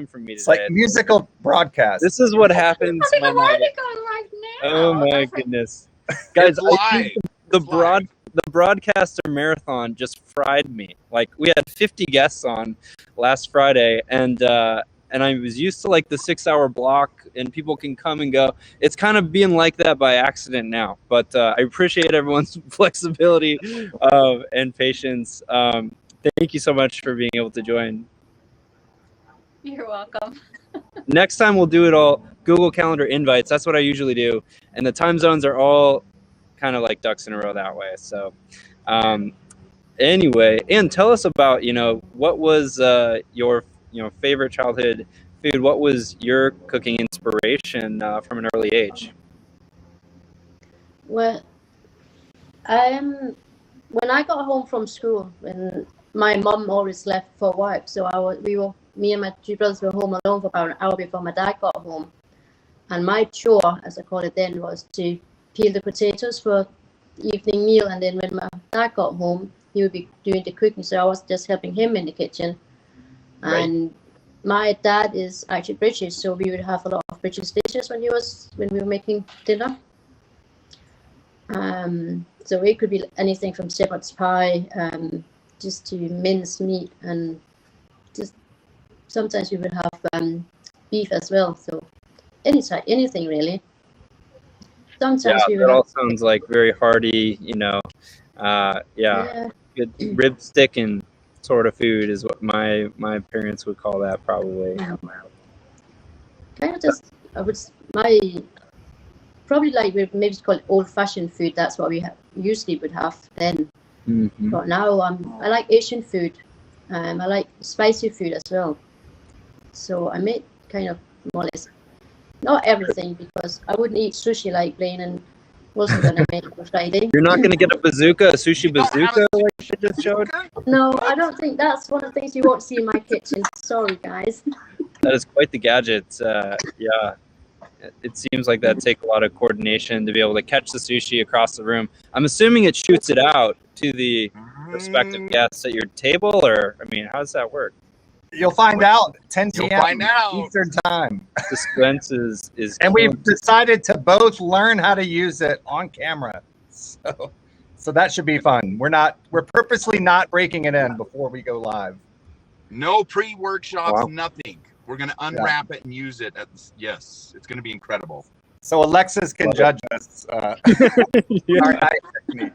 for me today. It's like musical broadcast. This is what happens when oh my goodness. Guys, I think the broadcaster marathon just fried me. Like, we had 50 guests on last Friday, and I was used to like the 6-hour block and people can come and go. It's kind of being like that by accident now, but I appreciate everyone's flexibility and patience. Thank you so much for being able to join. You're welcome. Next time we'll do it all Google Calendar invites. That's what I usually do. And the time zones are all kind of like ducks in a row that way. So anyway, and tell us about, what was your favorite childhood food? What was your cooking inspiration from an early age? Well, when I got home from school, when my mom always left for work, so me and my two brothers were home alone for about an hour before my dad got home. And my chore, as I called it then, was to peel the potatoes for the evening meal. And then when my dad got home, he would be doing the cooking. So I was just helping him in the kitchen. Right. And my dad is actually British, so we would have a lot of British dishes when we were making dinner. So it could be anything from shepherd's pie, just to minced meat, and just sometimes we would have beef as well. So anything really. Sometimes we would all sounds like very hearty, good rib stick and sort of food is what my parents would call that, probably. Kind of just probably like we maybe call it old-fashioned food. That's what we usually would have then. Mm-hmm. But now I like Asian food. I like spicy food as well. So I made kind of more or less, not everything, because I wouldn't eat sushi like Blaine and wasn't going to make it for Friday. You're not going to get a sushi bazooka like she just showed? No, I don't think that's one of the things you won't see in my kitchen. Sorry, guys. That is quite the gadget. Yeah. It seems like that'd take a lot of coordination to be able to catch the sushi across the room. I'm assuming it shoots it out to the respective guests at your table, or, how does that work? You'll find out 10 p.m. Eastern time. Suspense is and we've decided to both learn how to use it on camera. So that should be fun. We're purposely not breaking it in before we go live. No pre-workshops, Nothing. We're going to unwrap it and use it. Yes, it's going to be incredible. So Alexis can judge us. Our knife technique.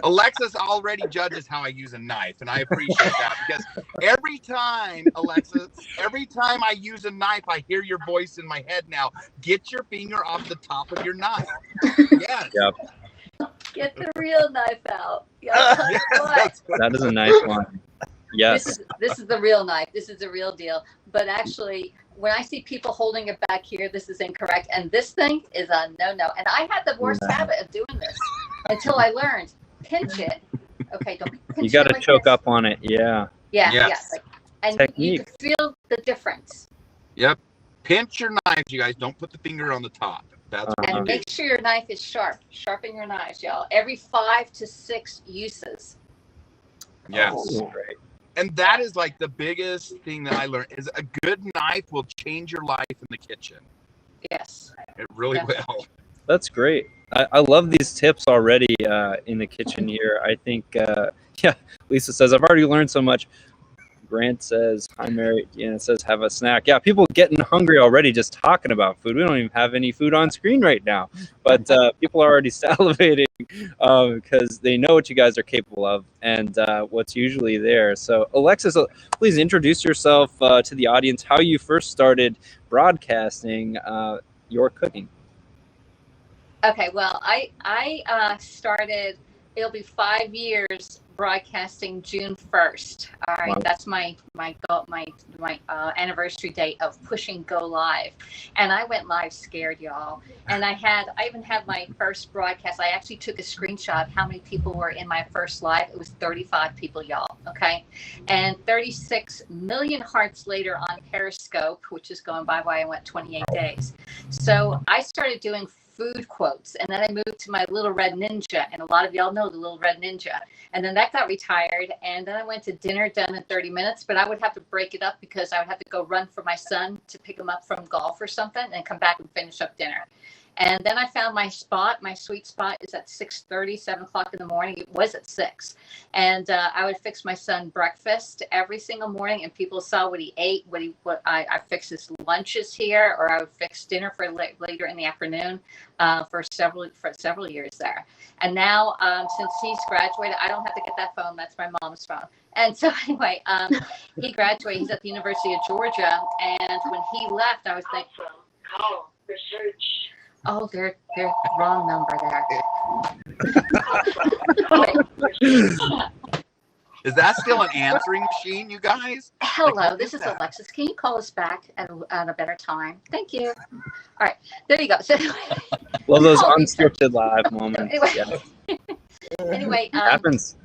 Alexis already judges how I use a knife, and I appreciate that, because every time I use a knife, I hear your voice in my head now. Get your finger off the top of your knife. Yes. Yep. Get the real knife out. That is a nice one. Yes. This is the real knife. This is the real deal. But actually, when I see people holding it back here, this is incorrect. And this thing is a no-no. And I had the worst habit of doing this until I learned. Pinch it. Okay, don't pinch it. You got to like choke this. up on it. Yeah. Yes. And Technique. you can feel the difference. Yep. Pinch your knives, you guys. Don't put the finger on the top. That's and make sure your knife is sharp. Sharpen your knives, y'all. Every 5 to 6 uses. Yes. Oh, great. And that is like the biggest thing that I learned is a good knife will change your life in the kitchen. Yes. It really will. That's great. I love these tips already in the kitchen here. I think, Lisa says, I've already learned so much. Grant says, hi, Mary. Yeah, it says, have a snack. Yeah, people getting hungry already just talking about food. We don't even have any food on screen right now. But people are already salivating because they know what you guys are capable of and what's usually there. So, Alexis, please introduce yourself to the audience, how you first started broadcasting your cooking. Okay, well, I started, it'll be 5 years broadcasting June 1st. All right, wow. That's my anniversary date of pushing go live. And I went live scared, y'all. And I even had my first broadcast. I actually took a screenshot of how many people were in my first live. It was 35 people, y'all, okay? And 36 million hearts later on Periscope, which is going bye-bye, I went 28 days. So I started doing food quotes. And then I moved to my Little Red Ninja. And a lot of y'all know the Little Red Ninja. And then that got retired. And then I went to dinner done in 30 minutes. But I would have to break it up because I would have to go run for my son to pick him up from golf or something and come back and finish up dinner. And then I found my spot. My sweet spot is at 6:30, 7 o'clock in the morning. It was at 6. And I would fix my son breakfast every single morning. And people saw what he ate, I fixed his lunches here, or I would fix dinner for later in the afternoon for several years there. And now, since he's graduated, I don't have to get that phone. That's my mom's phone. And so anyway, he graduated. He's at the University of Georgia. And when he left, I was thinking, call research. oh, they're wrong number there. Is that still an answering machine, you guys? Hello, Like, this is that? Alexis. Can you call us back at a better time? Thank you. All right, there you go. So, Love those Call me. unscripted live moments. Anyway. Yeah, Anyway, happens.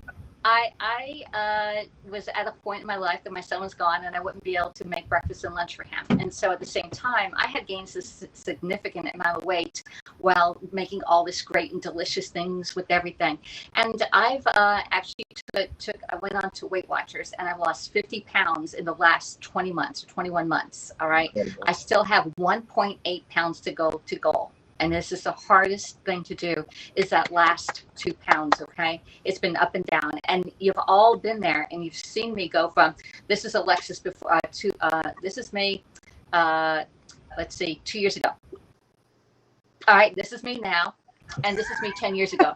I was at a point in my life that my son was gone and I wouldn't be able to make breakfast and lunch for him. And so at the same time, I had gained this significant amount of weight while making all this great and delicious things with everything. And I've actually I went on to Weight Watchers and I've lost 50 pounds in the last 20 months or 21 months. All right. I still have 1.8 pounds to go to goal. And this is the hardest thing to do, is that last 2 pounds, okay? It's been up and down. And you've all been there, and you've seen me go from, this is Alexis before, to, this is me, let's see, 2 years ago. All right, this is me now, and this is me 10 years ago.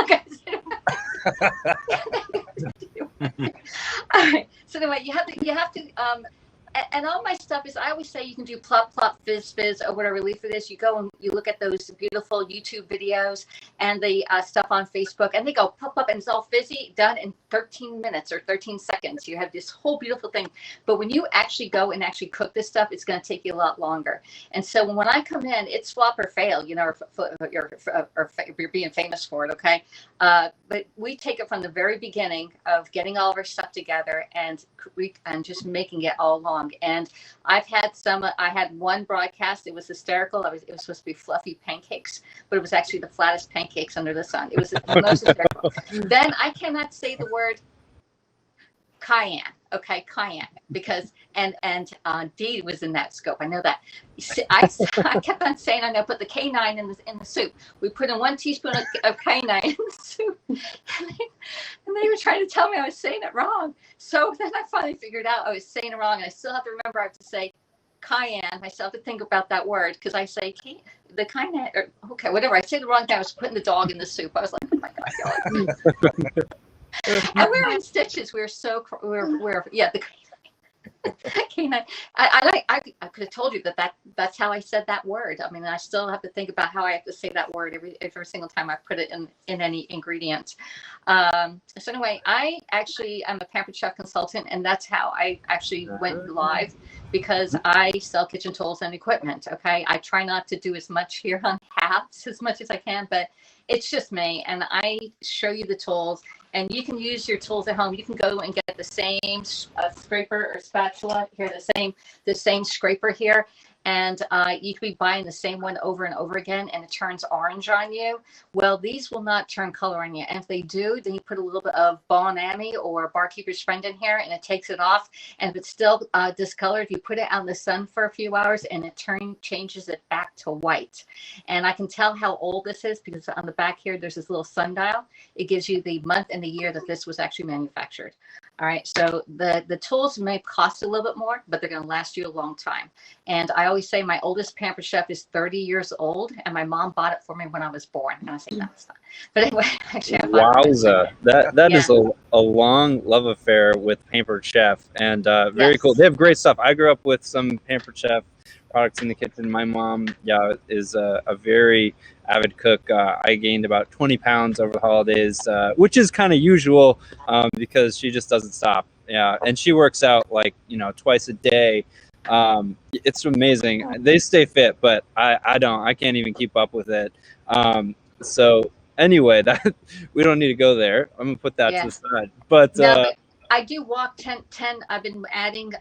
Okay. All right, so anyway, you have to, and all my stuff is, I always say you can do plop, plop, fizz, fizz, or whatever relief it is. You go and you look at those beautiful YouTube videos and the stuff on Facebook, and they go pop up and it's all fizzy, done in 13 minutes or 13 seconds. You have this whole beautiful thing. But when you actually go and actually cook this stuff, it's going to take you a lot longer. And so when I come in, it's flop or fail, you know, or you're being famous for it, okay? But we take it from the very beginning of getting all of our stuff together and just making it all along. And I've had I had one broadcast. It was hysterical. It was supposed to be fluffy pancakes, but it was actually the flattest pancakes under the sun. It was the most hysterical. Then I cannot say the word cayenne. Okay, cayenne, because and Dee was in that scope. I know that. I kept on saying I'm gonna put the canine in the soup. We put in 1 teaspoon of canine in the soup, and they were trying to tell me I was saying it wrong. So then I finally figured out I was saying it wrong, and I still have to remember I have to say cayenne. I still have to think about that word because I say the cayenne, or okay, whatever. I say the wrong thing. I was putting the dog in the soup. I was like, oh my god. And we were in stitches. We were the canine. I could have told you that's how I said that word. I mean, I still have to think about how I have to say that word every single time I put it in any ingredient. So anyway, I actually am a Pampered Chef consultant, and that's how I actually went live, because I sell kitchen tools and equipment. Okay, I try not to do as much here on Happs as much as I can, but it's just me, and I show you the tools. And you can use your tools at home. You can go and get the same scraper or spatula here, the same scraper here. And you could be buying the same one over and over again, and it turns orange on you. Well, these will not turn color on you. And if they do, then you put a little bit of Bon Ami or Barkeeper's Friend in here, and it takes it off. And if it's still discolored, you put it out in the sun for a few hours, and it changes it back to white. And I can tell how old this is because on the back here, there's this little sundial. It gives you the month and the year that this was actually manufactured. All right, so the tools may cost a little bit more, but they're going to last you a long time. And I always say my oldest Pampered Chef is 30 years old, and my mom bought it for me when I was born. And I say, no, it's not. But anyway, actually, I bought Wowza. That is a long love affair with Pampered Chef, and very cool. They have great stuff. I grew up with some Pampered Chef products in the kitchen. My mom, is a very avid cook. I gained about 20 pounds over the holidays, which is kind of usual because she just doesn't stop. Yeah, and she works out twice a day. It's amazing. They stay fit, but I don't. I can't even keep up with it. So anyway, that we don't need to go there. I'm gonna put that to the side. But I do walk 10. I've been adding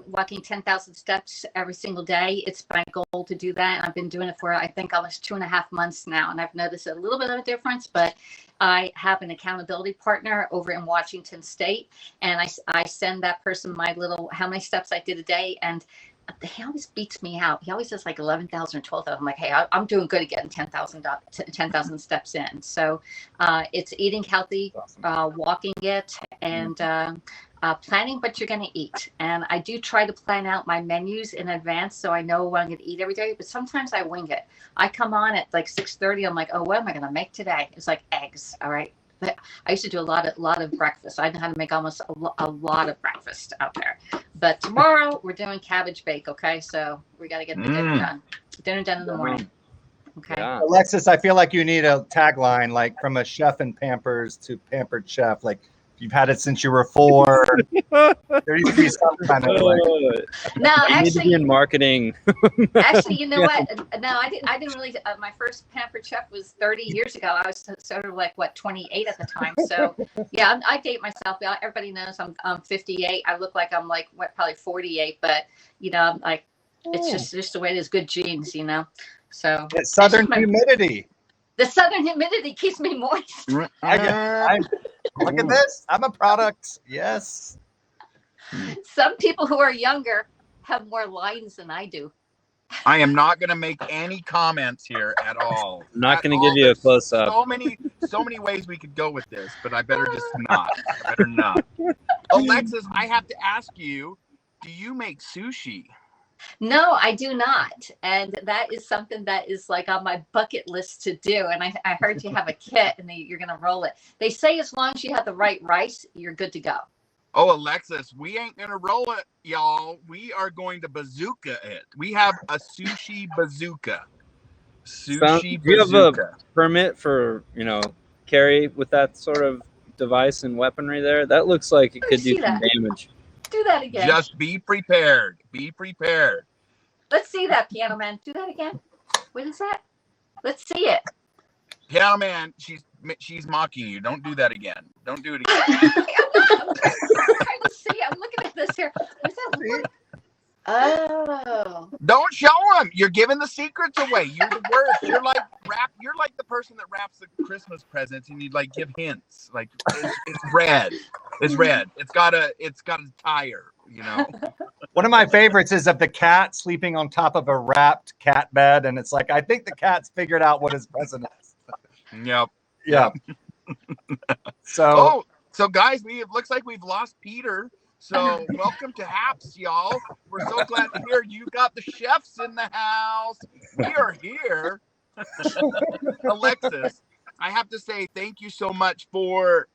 walking 10,000 steps every single day. It's my goal to do that. I've been doing it for, I think, almost 2.5 months now. And I've noticed a little bit of a difference, but I have an accountability partner over in Washington State. And I send that person my little, how many steps I did a day. And he always beats me out. He always says like 11,000 or 12,000. I'm like, hey, I'm doing good at getting 10,000 steps in. So it's eating healthy, walking it, and planning what you're going to eat. And I do try to plan out my menus in advance so I know what I'm going to eat every day. But sometimes I wing it. I come on at like 6:30. I'm like, oh, what am I going to make today? It's like eggs. All right. I used to do a lot of breakfast. I know how to make almost a lot of breakfast out there. But tomorrow we're doing cabbage bake. Okay, so we got to get the dinner done. Dinner done in the morning. Okay. Yeah. Alexis, I feel like you need a tagline, like from a chef in Pampers to pampered chef. Like you've had it since you were 4. There needs to be some kind of like. No, You need to be in marketing. actually, you know what? No, I didn't really. My first Pampered Chef was 30 years ago. I was sort of like 28 at the time. So yeah, I date myself. Everybody knows I'm 58. I look like I'm like probably 48, but you know, I'm like it's just the way it is. Good genes, you know. So It's southern humidity. The southern humidity keeps me moist. Look at this. I'm a product. Yes. Some people who are younger have more lines than I do. I am not going to make any comments here at all. I'm not going to give you a close up. So many ways we could go with this, but I better just not. I better not. Alexis, I have to ask you, do you make sushi? No, I do not. And that is something that is like on my bucket list to do. And I heard you have a kit and you're going to roll it. They say as long as you have the right rice, you're good to go. Oh, Alexis, we ain't going to roll it, y'all. We are going to bazooka it. We have a sushi bazooka. Sushi Do you have bazooka. a permit for, carry with that sort of device and weaponry there? That looks like it could do some damage. Do that again. Just be prepared. Be prepared. Let's see that, Piano Man. Do that again. What is that? Let's see it. Piano Man, she's mocking you. Don't do that again. Don't do it again. I'm trying to see. I'm looking at this here. What does that look like? Oh. Don't show them. You're giving the secrets away. You're the worst. You're like the person that wraps the Christmas presents and you like give hints. Like it's red. It's red. It's got a tire, One of my favorites is of the cat sleeping on top of a wrapped cat bed, and it's like I think the cat's figured out what his present is. Yep. Yeah. So guys, it looks like we've lost Peter. So welcome to Happs, y'all. We're so glad to hear you got the chefs in the house. We are here. Alexis, I have to say thank you so much for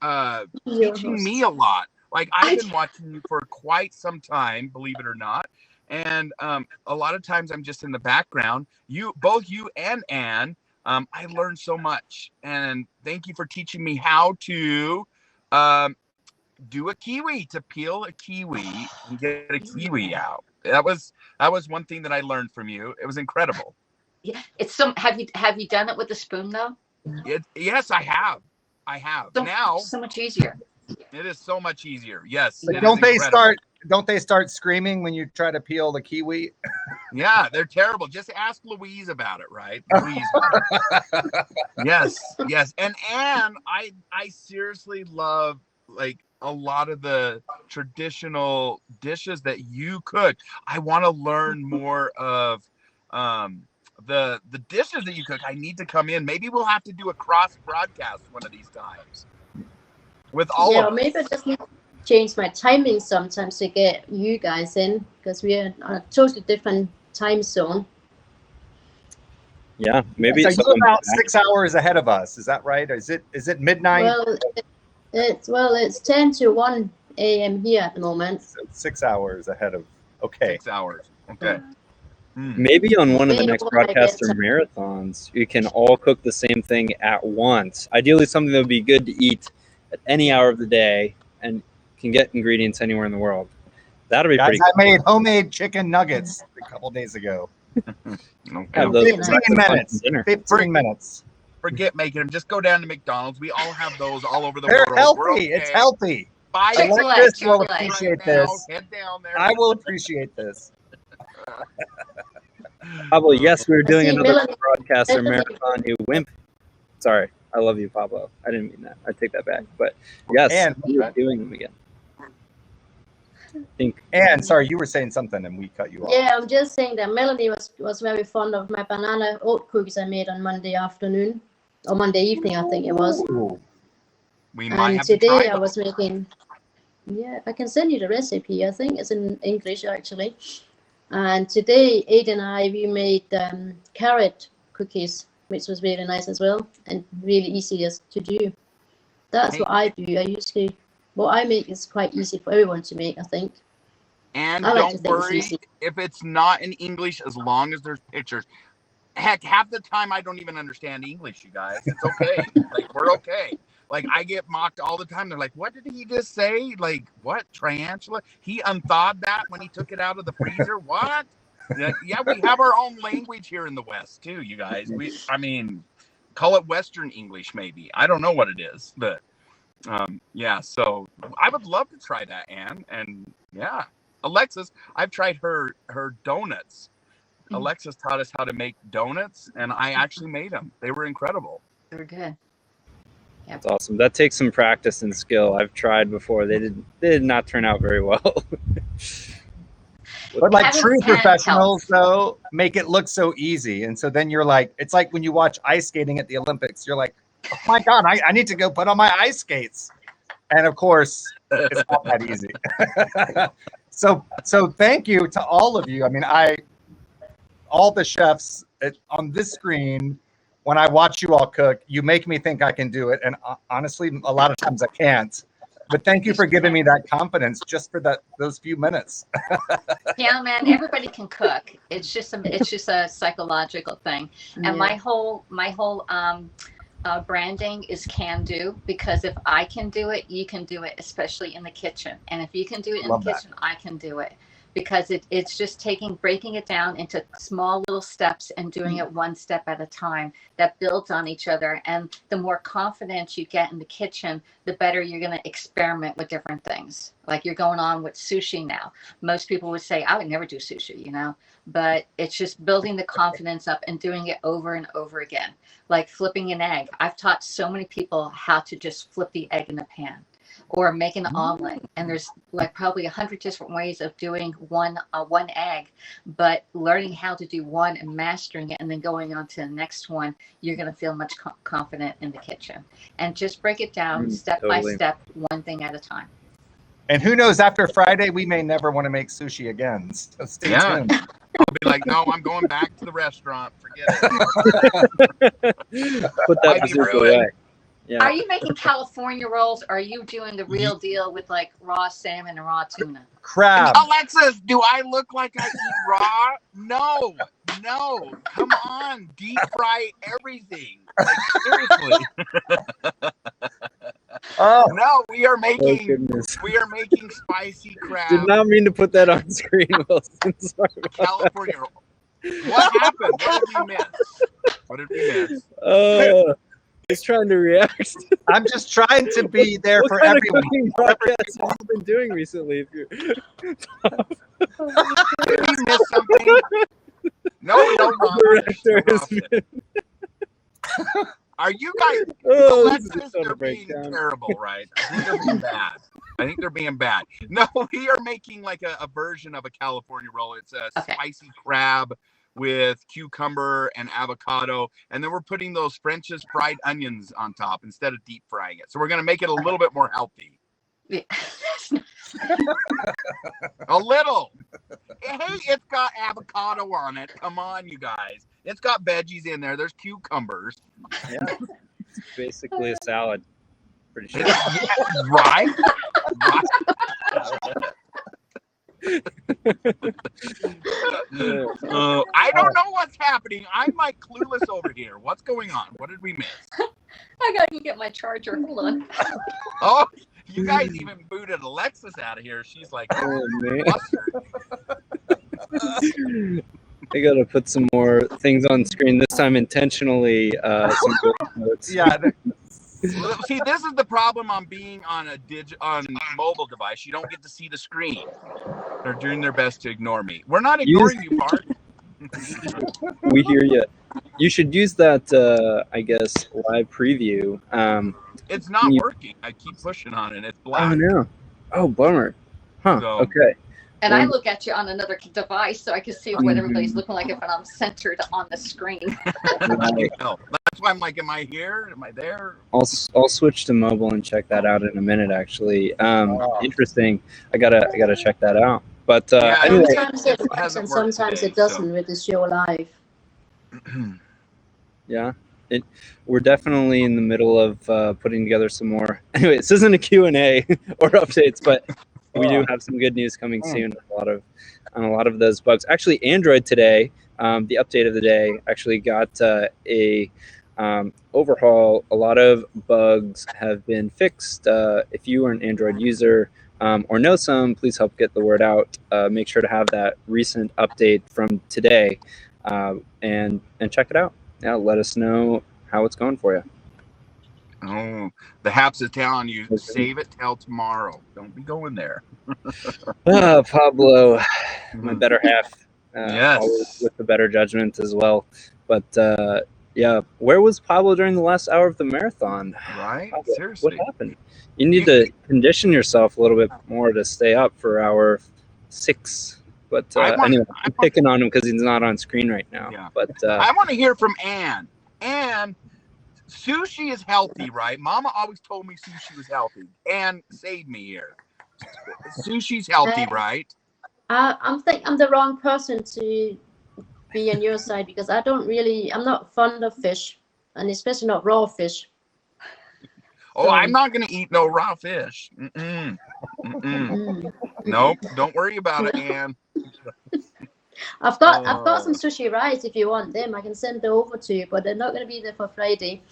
teaching me a lot. Like I've been watching you for quite some time, believe it or not. And a lot of times I'm just in the background. Both you and Anne, I learned so much. And thank you for teaching me how to do a kiwi, to peel a kiwi and get a kiwi out. That was one thing that I learned from you. It was incredible. Yeah, have you done it with a spoon though? Yes, I have. Now so much easier. It is so much easier. Yes. But don't they start screaming when you try to peel the kiwi? Yeah, they're terrible. Just ask Louise about it, right? Louise. Yes. And Anne, I seriously love like a lot of the traditional dishes that you cook. I want to learn more of the dishes that you cook. I need to come in. Maybe we'll have to do a cross broadcast one of these times with all of us. Maybe I just need to change my timing sometimes to get you guys in because we are on a totally different time zone. Yeah, maybe so you're about 6 hours ahead of us. Is that right? Or is it midnight? Well, it's 10 to 1 a.m. here at the moment. So 6 hours ahead of. Okay. 6 hours. Okay. Maybe on one of the next broadcaster marathons, you can all cook the same thing at once. Ideally, something that would be good to eat at any hour of the day and can get ingredients anywhere in the world. That'll be pretty cool. I made homemade chicken nuggets a couple days ago. Okay. 15 minutes. Forget making them. Just go down to McDonald's. We all have those all over the They're world. healthy. Okay. It's healthy. Bye. Alexis will Chick-fil-A. appreciate Right now. this. Head down there. I will appreciate this. Pablo, yes, we were doing see another Melanie- broadcaster Melanie- marathon. You wimp. Sorry, I love you, Pablo. I didn't mean that. I take that back. But yes, And- we're doing them again. I think And sorry, you were saying something and we cut you off. Yeah, I'm just saying that Melanie was very fond of my banana oat cookies I made on Monday afternoon or Monday evening, I think it was. Ooh. We might And have to today try I them. was making. Yeah, I can send you the recipe. I think it's in English actually. And today, Aiden and I we made carrot cookies, which was really nice as well and really easy to do. That's what I do. I usually what I make is quite easy for everyone to make, I think. And I like to don't think it's worry easy. if it's not in English, as long as there's pictures. Heck, half the time I don't even understand English, you guys. It's okay. Like, we're okay. Like, I get mocked all the time. They're like, what did he just say? Like, what? Tarantula? He unthawed that when he took it out of the freezer? What? Yeah, we have our own language here in the West, too, you guys. I mean, call it Western English, maybe. I don't know what it is. But, yeah, so I would love to try that, Anne. And, yeah. Alexis, I've tried her donuts. Alexis taught us how to make donuts, and I actually made them. They were incredible. They were good. it's awesome. That takes some practice and skill. I've tried before. They did not turn out very well. But like Having true hand professionals, helps. though, make it look so easy. And so then you're like, it's like when you watch ice skating at the Olympics, you're like, oh my God, I need to go put on my ice skates. And of course, it's not that easy. So thank you to all of you. I mean, all the chefs on this screen, when I watch you all cook, you make me think I can do it. And honestly, a lot of times I can't. But thank you for giving me that confidence just for those few minutes. Yeah, man, everybody can cook. It's just a psychological thing. And Yeah. my whole branding is can do, because if I can do it, you can do it, especially in the kitchen. And if you can do it in Love the that. kitchen, I can do it, because it's just breaking it down into small little steps and doing it one step at a time that builds on each other. And the more confidence you get in the kitchen, the better you're going to experiment with different things. Like you're going on with sushi now. Most people would say, I would never do sushi, but it's just building the confidence up and doing it over and over again. Like flipping an egg. I've taught so many people how to just flip the egg in the pan, or make an omelet. And there's like probably 100 different ways of doing one egg, but learning how to do one and mastering it and then going on to the next one, you're going to feel much confident in the kitchen. And just break it down step by Totally. step, one thing at a time. And who knows, after Friday, we may never want to make sushi again. So stay Yeah. tuned. I'll be like, no, I'm going back to the restaurant. Forget it. Put that Might be bazooka ruined. away. Yeah. Are you making California rolls? Or are you doing the real deal with like raw salmon and raw tuna? Crab. Alexis, do I look like I eat raw? No. Come on. Deep fry everything. Like, seriously. Oh, No, we are Oh, making goodness. spicy crab. Did not mean to put that on screen, Wilson. Sorry about that. California roll. What happened? What did we miss? He's trying to react. I'm just trying to be there What for kind everyone. of cooking broadcasts have you been doing recently? If you're... Did we miss something? No, wrong. Director has been... Are you guys? Oh, this is Alexis, just on a they're being breakdown. terrible, right? I think they're being bad. No, we are making like a version of a California roll. It's a Okay. spicy crab with cucumber and avocado, and then we're putting those French's fried onions on top instead of deep frying it. So we're gonna make it a little bit more healthy. Yeah. A little. Hey, it's got avocado on it. Come on, you guys. It's got veggies in there. There's cucumbers. Yeah. It's basically a salad. Pretty sure. Right? I don't know what's happening. I'm like clueless over here. What's going on? What did we miss? I gotta go get my charger. Hold on. Oh, you guys even booted Alexis out of here. She's like, Oh, man. mustard. I gotta put some more things on screen this time intentionally. Some good notes. Yeah. See, this is the problem on being on on mobile device. You don't get to see the screen. They're doing their best to ignore me. We're not ignoring you, Bart. We hear you. You should use that, I guess, live preview. It's not you- working. I keep pushing on it. It's Oh black. no! Oh bummer. Huh? So- Okay. And I look at you on another device so I can see what everybody's looking like if I'm centered on the screen. Right. No, that's why I'm like, am I here? Am I there? I'll switch to mobile and check that out in a minute. Actually, interesting. I gotta check that out. But Yeah, anyway, Sometimes it it works hasn't and worked sometimes today, it doesn't with the show live. yeah, we're definitely in the middle of putting together some more. Anyway, this isn't a Q&A or updates, but we do have some good news coming soon on a lot of those bugs. Actually, Android today, the update of the day, actually got a overhaul. A lot of bugs have been fixed. If you are an Android user or know some, please help get the word out. Make sure to have that recent update from today and check it out. Yeah, let us know how it's going for you. Oh, the Happs is telling you, save it till tomorrow. Don't be going there. Pablo, my better half. Yes. Always with the better judgment as well. But yeah, where was Pablo during the last hour of the marathon? Right? Pablo, Seriously. what happened? You need to condition yourself a little bit more to stay up for hour 6. But anyway, I'm picking on him because he's not on screen right now. Yeah. But I want to hear from Ann. Ann, sushi is healthy, right? Mama always told me sushi was healthy. Ann, save me here. Sushi's healthy, right? I'm the wrong person to be on your side because I'm not fond of fish, and especially not raw fish. Oh, I'm not going to eat no raw fish. Mm-mm. Mm-mm. Nope, don't worry about it, Ann. I've got some sushi rice if you want them. I can send them over to you, but they're not going to be there for Friday.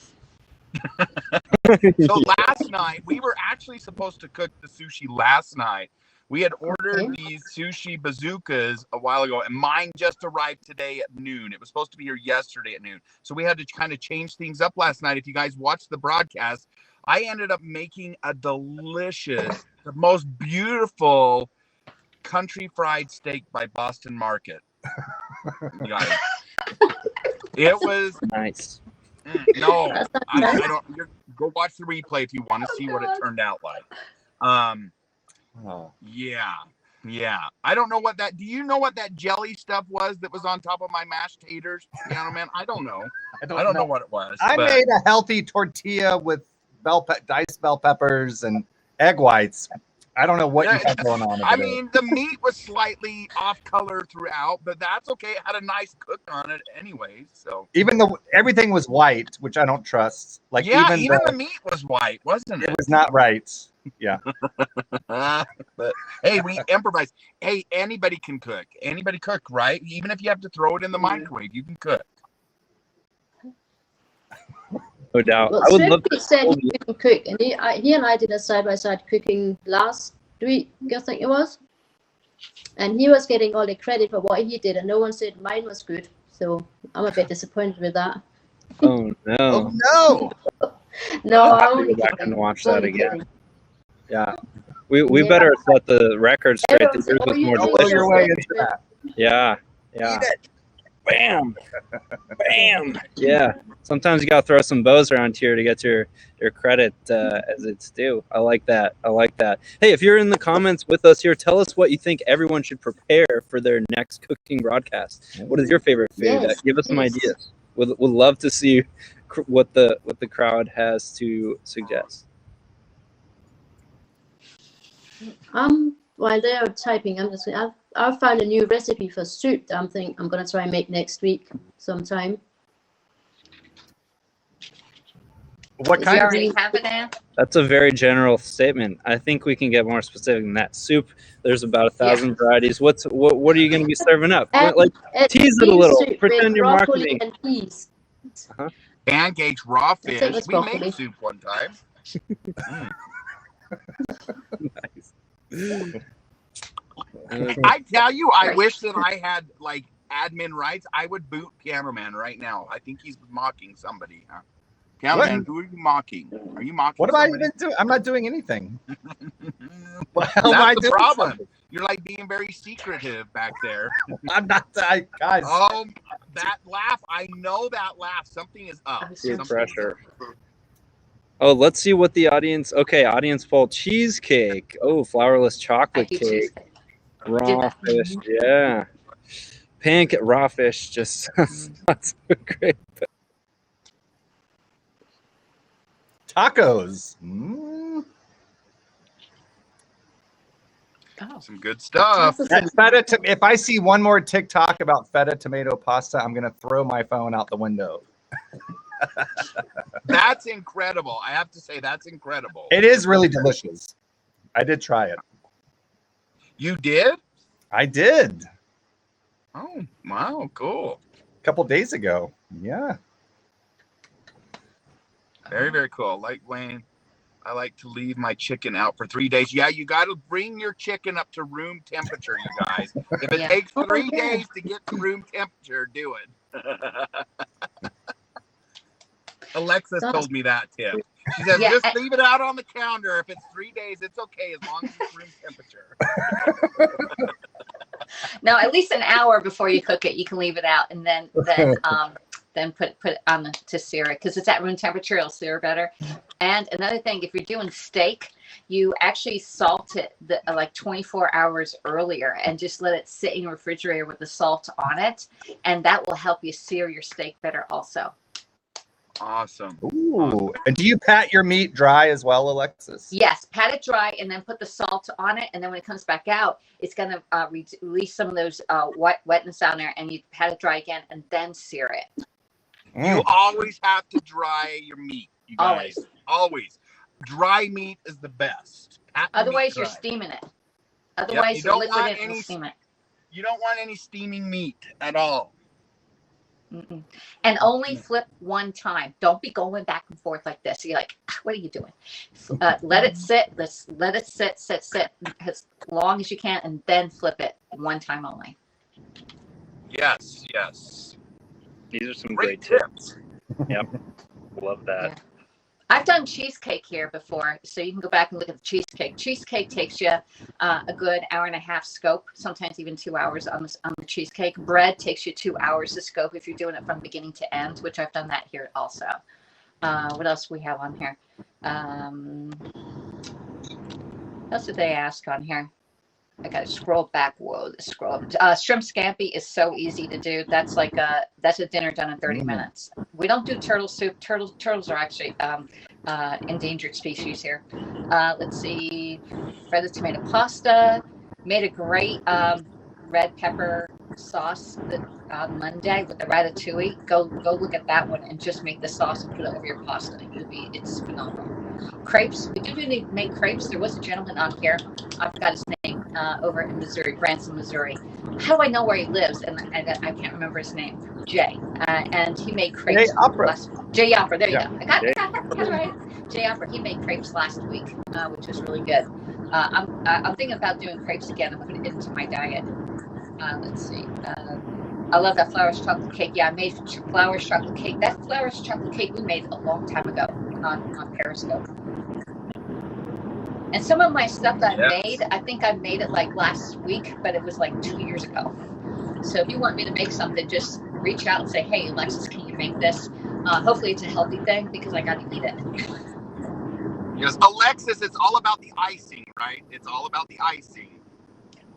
So last night, we were actually supposed to cook the sushi last night. We had ordered these sushi bazookas a while ago, and mine just arrived today at noon. It was supposed to be here yesterday at noon. So we had to kind of change things up last night. If you guys watched the broadcast, I ended up making a delicious, the most beautiful country fried steak by Boston Market. You guys. It was nice. No, I don't. Go watch the replay if you want to see what it turned out like. Yeah. I don't know what that. Do you know what that jelly stuff was that was on top of my mashed taters, Piano Man? I don't know. I don't know what it was. I made a healthy tortilla with diced bell peppers and egg whites. I don't know what you got going on. I mean, the meat was slightly off color throughout, but that's okay. It had a nice cook on it anyway. So even though everything was white, which I don't trust. Like even the meat was white, wasn't it? It was not right. Yeah. But hey, we improvise. Hey, anybody can cook. Anybody cook, right? Even if you have to throw it in the microwave, you can cook. No doubt. Well, I would love Swift said he can cook, and he and I did a side-by-side cooking last week, I think it was. And he was getting all the credit for what he did, and no one said mine was good. So I'm a bit disappointed with that. Oh no! Oh no! No, I'll have I'm to only go back kidding. and watch I'm that only again. kidding. Yeah, we better set the record straight. Everyone Yours said, was you more did Blow delicious. your way into that. Yeah. Bam, bam. Yeah. Sometimes you gotta throw some bows around here to get your credit as it's due. I like that. Hey, if you're in the comments with us here, tell us what you think everyone should prepare for their next cooking broadcast. What is your favorite food? Yes, Give us some please. ideas. Would love to see what the crowd has to suggest. While they're typing, I've found a new recipe for soup that I'm gonna try and make next week sometime. What You kind of already have it now? That's a very general statement. I think we can get more specific than that. Soup, there's about 1,000 varieties. What are you going to be serving up? Like, tease it a little. Soup Pretend with you're broccoli marketing. and peas. Pancakes, raw think fish. it's We broccoli. made soup one time. Nice. I tell you, I wish that I had like admin rights. I would boot cameraman right now. I think he's mocking somebody. Huh? Callahan, who are you mocking? Are you mocking What am I somebody? even doing? I'm not doing anything. What the hell am I That's the doing? problem. You're like being very secretive back there. I'm not, guys. Oh, that laugh. I know that laugh. Something is up. Peer Something is pressure. up. Oh, let's see what the audience. Okay, audience poll: cheesecake. Oh, flourless I chocolate hate cake. cheesecake. Raw fish. Yeah. Pancake. Raw fish just sounds so great. Tacos. Oh. Some good stuff. That feta. If I see one more TikTok about feta tomato pasta, I'm gonna throw my phone out the window. That's incredible. I have to say, that's incredible. It is really delicious. I did try it. You did? I did Oh, wow, cool. a couple days ago. Yeah. Very, very cool. Like Wayne, I like to leave my chicken out for 3 days. Yeah, you got to bring your chicken up to room temperature, you guys. If it Yeah. takes 3 days to get to room temperature, do it. Alexis told me that tip. She says, Yeah, just leave it out on the counter. If it's 3 days, it's okay as long as it's room temperature. No, at least an hour before you cook it, you can leave it out, and then put it on to sear it, because it's at room temperature. It'll sear better. And another thing, if you're doing steak, you actually salt it like 24 hours earlier, and just let it sit in your refrigerator with the salt on it, and that will help you sear your steak better also. Awesome. Ooh. And do you pat your meat dry as well, Alexis? Yes, pat it dry and then put the salt on it, and then when it comes back out, it's going to release some of those wetness down there, and you pat it dry again and then sear it. You always have to dry your meat, you guys. Always. Dry meat is the best. Otherwise, you're steaming it. Otherwise, you're liquid it and steam it. You don't want any steaming meat at all. Mm-mm. And only flip one time. Don't be going back and forth like this. You're like, what are you doing? Let it sit. Let it sit as long as you can, and then flip it one time only. Yes. These are some great tips. Yep. Love that. Yeah. I've done cheesecake here before, so you can go back and look at the cheesecake. Cheesecake takes you a good hour and a half scope, sometimes even 2 hours on the cheesecake. Bread takes you 2 hours to scope if you're doing it from beginning to end, which I've done that here also. What else do we have on here? What else did they ask on here? I gotta scroll back. Whoa, scroll. Shrimp scampi is so easy to do. That's like that's a dinner done in 30 minutes. We don't do turtle soup. Turtles are actually endangered species here. Let's see. Feta tomato pasta. Made a great red pepper sauce on Monday with the ratatouille. Go look at that one and just make the sauce and put it over your pasta. It's phenomenal. Crepes. We do make crepes. There was a gentleman on here. I forgot his name. Over in Missouri, Branson, Missouri. How do I know where he lives? And I can't remember his name. Jay. And he made crepes. Jay Opera. There you go. I got it right. Jay Opera. He made crepes last week, which was really good. I'm thinking about doing crepes again and put it into my diet. Let's see. I love that flourless chocolate cake. Yeah, I made flourless chocolate cake. That flourless chocolate cake we made a long time ago on Periscope. And some of my stuff that I made, I think I made it like last week, but it was like 2 years ago. So if you want me to make something, just reach out and say, hey, Alexis, can you make this? Hopefully it's a healthy thing, because I got to eat it. Yes, Alexis, it's all about the icing, right? It's all about the icing.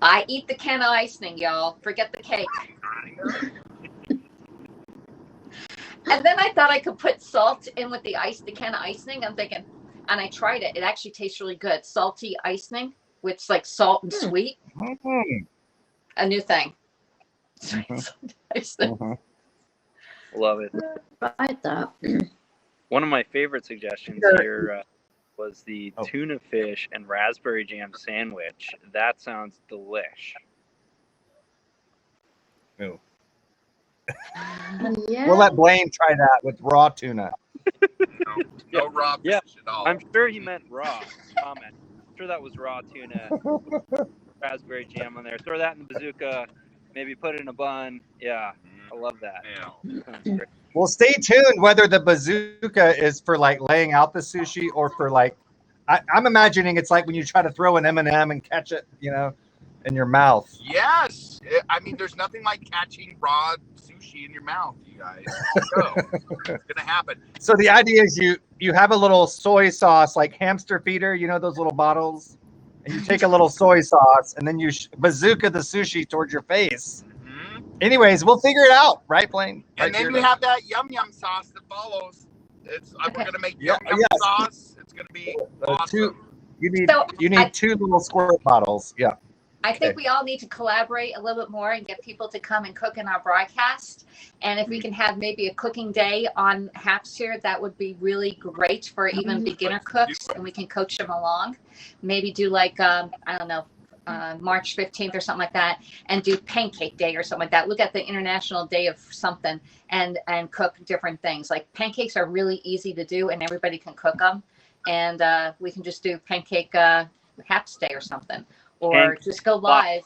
I eat the can of icing, y'all. Forget the cake. And then I thought I could put salt in with the can of icing. I'm thinking, and I tried it. It actually tastes really good. Salty icing, which is like salt and sweet. A new thing. Love it. Tried that. One of my favorite suggestions here was the tuna fish and raspberry jam sandwich. That sounds delish. Ooh. Yeah. We'll let Blaine try that with raw tuna. No raw fish at all. I'm sure he meant raw. Comment. I'm sure that was raw tuna. Raspberry jam on there. Throw that in the bazooka. Maybe put it in a bun. Yeah. I love that. Yeah. Sounds great. Well, stay tuned whether the bazooka is for like laying out the sushi or for like, I'm imagining it's like when you try to throw an M&M and catch it, in your mouth. Yes. I mean, there's nothing like catching raw sushi in your mouth, you guys. So, it's going to happen. So the idea is you have a little soy sauce, like hamster feeder, those little bottles, and you take a little soy sauce and then you bazooka the sushi towards your face. Mhm. Anyways, we'll figure it out, right, Blaine? Right, And then Beardo? you have that yum yum sauce that follows. We're Okay. gonna make Yeah, yum yum yes. sauce. It's gonna be awesome. You need So, I- two little squirt bottles. Yeah. I think Okay. we all need to collaborate a little bit more and get people to come and cook in our broadcast. And if we can have maybe a cooking day on Happs here, that would be really great for even beginner cooks, and we can coach them along. Maybe do like, I don't know, March 15th or something like that, and do pancake day or something like that. Look at the international day of something and cook different things. Like pancakes are really easy to do and everybody can cook them. And we can just do pancake Happs day or something. Or just go live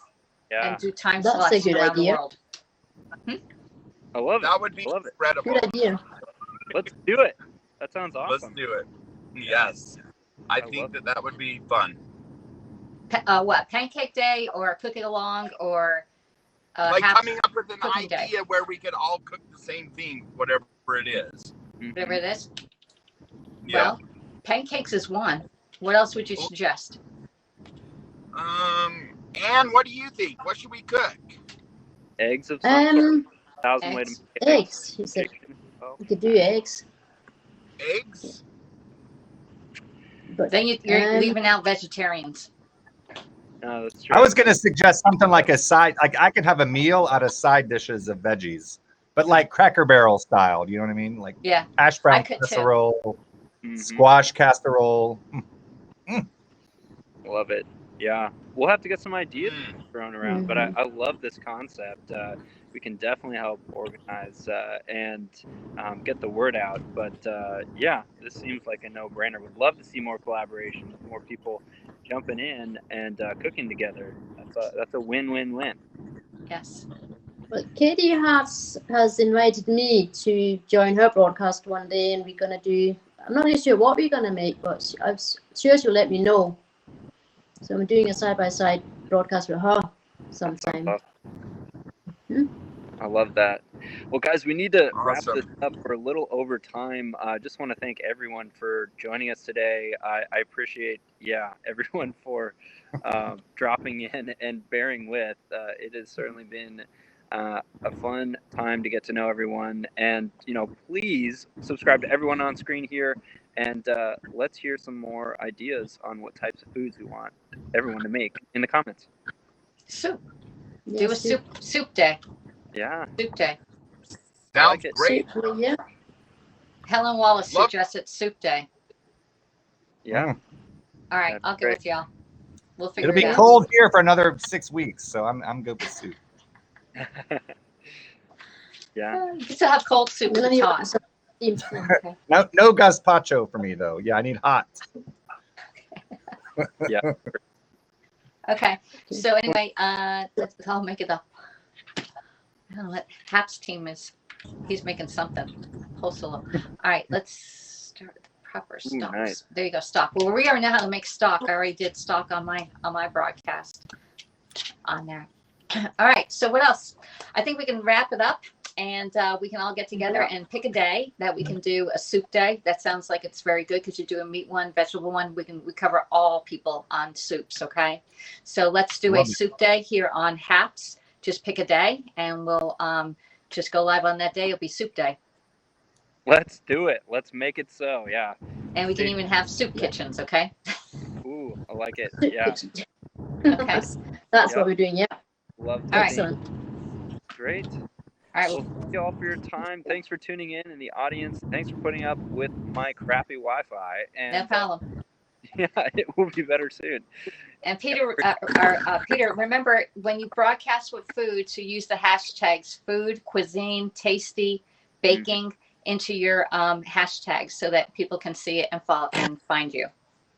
Yeah, and do time That's a slots good around the idea. world. I love it. That would be I love it. incredible. Good idea. Let's do it. That sounds Let's awesome. do it. Yes. I love think that would be fun. What, pancake day or cooking along or Like Happs, coming up with an cooking day. idea where we could all cook the same thing, whatever it is. Mhm. whatever it is? Yeah. Well, pancakes is one. What else would you suggest? And what do you think? What should we cook? Eggs of some sort. 1,000 way to Eggs. make eggs. Eggs. He said Oh, we could do eggs, Eggs? but Then you're Um, leaving out vegetarians. no, that's true. I was gonna suggest something like a side, like I could have a meal out of side dishes of veggies, but like Cracker Barrel style. You know what I mean? Like Yeah. hash I brown could too. casserole, Mhm. squash casserole. Love it. Yeah, we'll have to get some ideas Mm. thrown around, but I love this concept. We can definitely help organize and get the word out. But yeah, this seems like a no-brainer. Would love to see more collaboration, more people jumping in and cooking together. That's a win-win-win. Yes. But Katie has invited me to join her broadcast one day, and we're gonna do. I'm not really sure what we're gonna make, but I'm sure she'll let me know. So I'm doing a side-by-side broadcast with her sometime. I love that. Well, guys, we need to wrap Awesome. this up. We're a little over time. I just want to thank everyone for joining us today. I appreciate, everyone for dropping in and bearing with. It has certainly been a fun time to get to know everyone. And, please subscribe to everyone on screen here. And let's hear some more ideas on what types of foods we want everyone to make in the comments. Soup. Yeah, Do a soup day. Yeah. Soup day. I Sounds like it. great. Soup, yeah. Helen Wallace Love- suggested soup day. Yeah. All right, That's I'll get great. with y'all. We'll figure It'll it be out. cold here for another 6 weeks, so I'm good with soup. Yeah. You still have cold soup I'm to gonna need toss. some steam. Okay. No gazpacho for me though. Yeah, I need hot. Okay. So anyway, I'll make it up. I don't know what Hap's team is. He's making something. Hold still. All right, let's start the proper stocks. nice. There you go, stock. Well, we already know how to make stock. I already did stock on my broadcast on there. All right. So what else? I think we can wrap it up, and we can all get together and pick a day that we can do a soup day. That sounds like it's very good because you do a meat one, vegetable one. We cover all people on soups. Okay. So let's do a Love it. soup day here on Happs. Just pick a day, and we'll just go live on that day. It'll be soup day, Let's do it. Let's make it so. Yeah. and we can even have soup kitchens. Okay. Ooh, I like it. Yeah. Okay. That's Yep. what we're doing. Yeah. Love All that. right. Excellent. Great. All right. Well, thank you all for your time. Thanks for tuning in the audience. Thanks for putting up with my crappy Wi-Fi. And No problem. yeah, it will be better soon. And Peter, Peter, remember when you broadcast with food to use the hashtags food, cuisine, tasty, baking into your hashtags so that people can see it and follow and find you.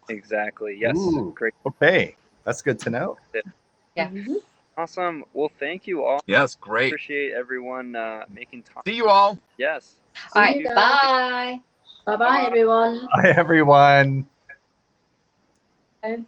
Exactly. Yes. Ooh. Great. Okay, that's good to know. Yeah. Mhm. Awesome. Well, thank you all. Yes, great. Appreciate everyone making time. See you all. Yes. All See you right, guys. bye. Bye bye, everyone. Bye, everyone. Bye.